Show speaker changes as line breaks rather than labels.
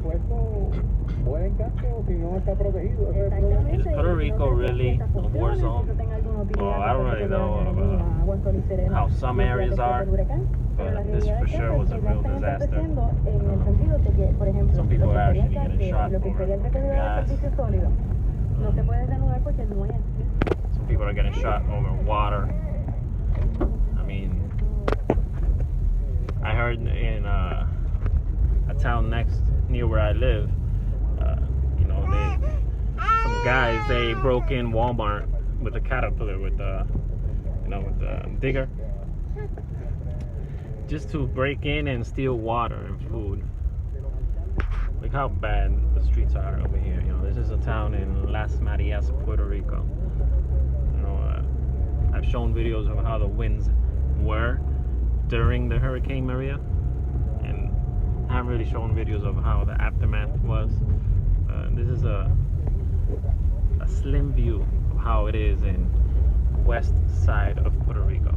Is Puerto Rico really a war zone? Well, I don't really know how some areas are, but this for sure was a real disaster. Some people are actually getting shot over gas. Some people are getting shot over water. I mean, I heard in a town near where I live, some guys, they broke in Walmart with a caterpillar, with the digger, just to break in and steal water and food. Look how bad the streets are over here. This is a town in Las Marias, Puerto Rico. I've shown videos of how the winds were during the Hurricane Maria, and I haven't really shown videos of how the aftermath was. This is a slim view of how it is in west side of Puerto Rico.